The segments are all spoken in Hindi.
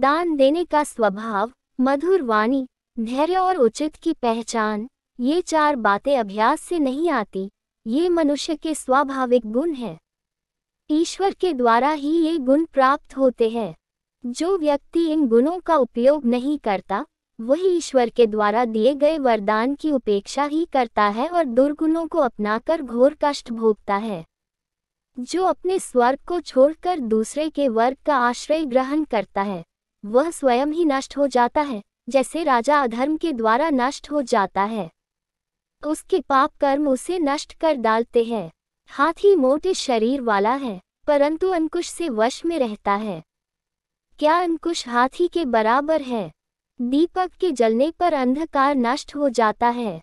दान देने का स्वभाव, मधुर वाणी, धैर्य और उचित की पहचान, ये 4 बातें अभ्यास से नहीं आती, ये मनुष्य के स्वाभाविक गुण हैं। ईश्वर के द्वारा ही ये गुण प्राप्त होते हैं। जो व्यक्ति इन गुणों का उपयोग नहीं करता, वही ईश्वर के द्वारा दिए गए वरदान की उपेक्षा ही करता है और दुर्गुणों को अपनाकर घोर कष्ट भोगता है। जो अपने स्वर्ग को छोड़कर दूसरे के वर्ग का आश्रय ग्रहण करता है, वह स्वयं ही नष्ट हो जाता है, जैसे राजा अधर्म के द्वारा नष्ट हो जाता है। उसके पाप कर्म उसे नष्ट कर डालते हैं। हाथी मोटे शरीर वाला है, परंतु अंकुश से वश में रहता है। क्या अंकुश हाथी के बराबर है? दीपक के जलने पर अंधकार नष्ट हो जाता है।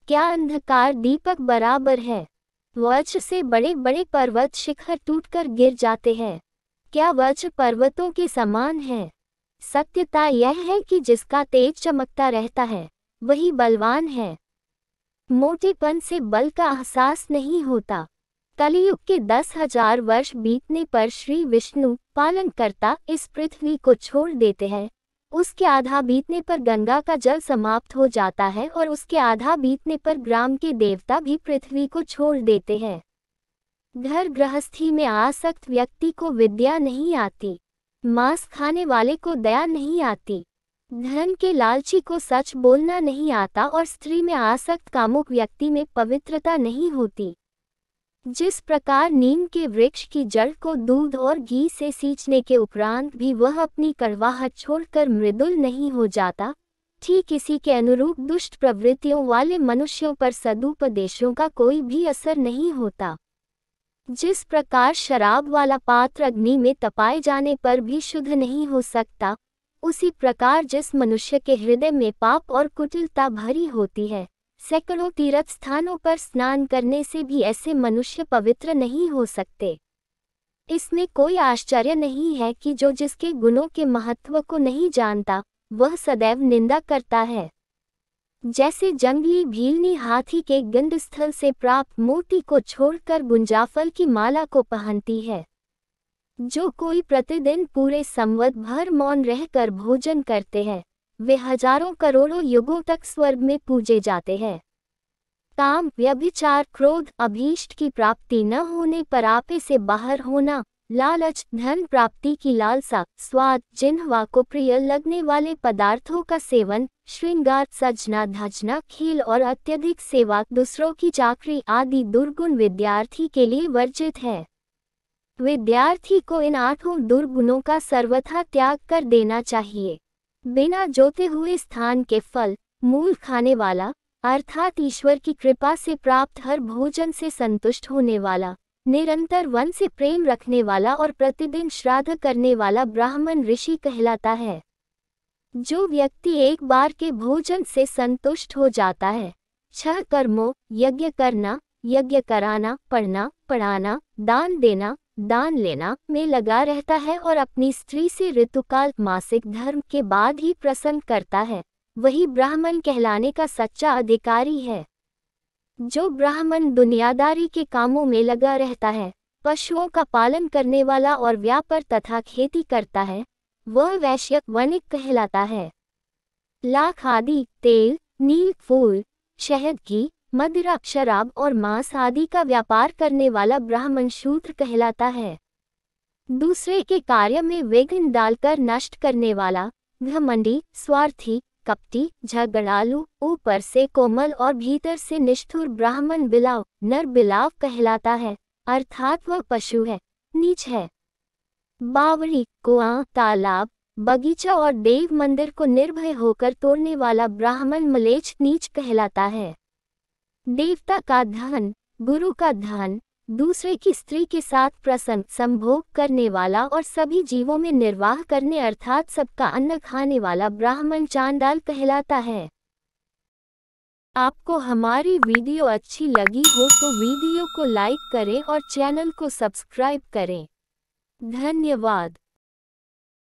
क्या अंधकार दीपक बराबर है? वज्र से बड़े बड़े पर्वत शिखर टूटकर गिर जाते हैं। क्या वज्र पर्वतों के समान है? सत्यता यह है कि जिसका तेज चमकता रहता है, वही बलवान है। मोटेपन से बल का एहसास नहीं होता। कलियुग के 10,000 वर्ष बीतने पर श्री विष्णु पालनकर्ता इस पृथ्वी को छोड़ देते हैं। उसके आधा बीतने पर गंगा का जल समाप्त हो जाता है और उसके आधा बीतने पर ग्राम के देवता भी पृथ्वी को छोड़ देते हैं। घर गृहस्थी में आसक्त व्यक्ति को विद्या नहीं आती, मांस खाने वाले को दया नहीं आती, धन के लालची को सच बोलना नहीं आता और स्त्री में आसक्त कामुक व्यक्ति में पवित्रता नहीं होती। जिस प्रकार नीम के वृक्ष की जड़ को दूध और घी से सींचने के उपरांत भी वह अपनी कड़वाहट छोड़कर मृदुल नहीं हो जाता, ठीक इसी के अनुरूप दुष्ट प्रवृत्तियों वाले मनुष्यों पर सदुपदेशों का कोई भी असर नहीं होता। जिस प्रकार शराब वाला पात्र अग्नि में तपाए जाने पर भी शुद्ध नहीं हो सकता, उसी प्रकार जिस मनुष्य के हृदय में पाप और कुटिलता भरी होती है, सैकड़ों तीर्थ स्थानों पर स्नान करने से भी ऐसे मनुष्य पवित्र नहीं हो सकते। इसमें कोई आश्चर्य नहीं है कि जो जिसके गुणों के महत्व को नहीं जानता, वह सदैव निंदा करता है। जैसे जंगली भीलनी हाथी के गंधस्थल से प्राप्त मोती को छोड़कर गुंजाफल की माला को पहनती है। जो कोई प्रतिदिन पूरे संवत भर मौन रहकर भोजन करते हैं, वे हजारों करोड़ों युगों तक स्वर्ग में पूजे जाते हैं। काम, व्यभिचार, क्रोध, अभीष्ट की प्राप्ति न होने पर आपे से बाहर होना, लालच, धन प्राप्ति की लालसा, स्वाद, जिह्वा को प्रिय लगने वाले पदार्थों का सेवन, श्रृंगार, सजना धजना, खेल और अत्यधिक सेवा, दूसरों की चाकरी आदि दुर्गुण विद्यार्थी के लिए वर्जित है। विद्यार्थी को इन 8 दुर्गुणों का सर्वथा त्याग कर देना चाहिए। बिना जोते हुए स्थान के फल, मूल खाने वाला, अर्थात ईश्वर की कृपा से प्राप्त हर भोजन से संतुष्ट होने वाला, निरंतर वन से प्रेम रखने वाला और प्रतिदिन श्राद्ध करने वाला ब्राह्मण ऋषि कहलाता है। जो व्यक्ति एक बार के भोजन से संतुष्ट हो जाता है, 6 कर्मों यज्ञ करना, यज्ञ कराना, पढ़ना, पढ़ाना, दान देना, दान लेना में लगा रहता है और अपनी स्त्री से ऋतुकाल मासिक धर्म के बाद ही प्रसन्न करता है, वही ब्राह्मण कहलाने का सच्चा अधिकारी है। जो ब्राह्मण दुनियादारी के कामों में लगा रहता है, पशुओं का पालन करने वाला और व्यापार तथा खेती करता है, वह वैश्य वणिक कहलाता है। लाख आदि, तेल, नील फूल, शहद की, मदिरा, शराब और मांस आदि का व्यापार करने वाला ब्राह्मण शूद्र कहलाता है। दूसरे के कार्य में विघ्न डालकर नष्ट करने वाला, घमंडी, स्वार्थी, कपटी, झगड़ालू, ऊपर से कोमल और भीतर से निष्ठुर ब्राह्मण बिलाव, नर बिलाव कहलाता है, अर्थात वह पशु है, नीच है। बावड़ी, कुआं, तालाब, बगीचा और देव मंदिर को निर्भय होकर तोड़ने वाला ब्राह्मण म्लेच्छ नीच कहलाता है। देवता का धन, गुरु का धन, दूसरे की स्त्री के साथ प्रसंग संभोग करने वाला और सभी जीवों में निर्वाह करने अर्थात सबका अन्न खाने वाला ब्राह्मण चांडाल कहलाता है। आपको हमारी वीडियो अच्छी लगी हो तो वीडियो को लाइक करें और चैनल को सब्सक्राइब करें। धन्यवाद।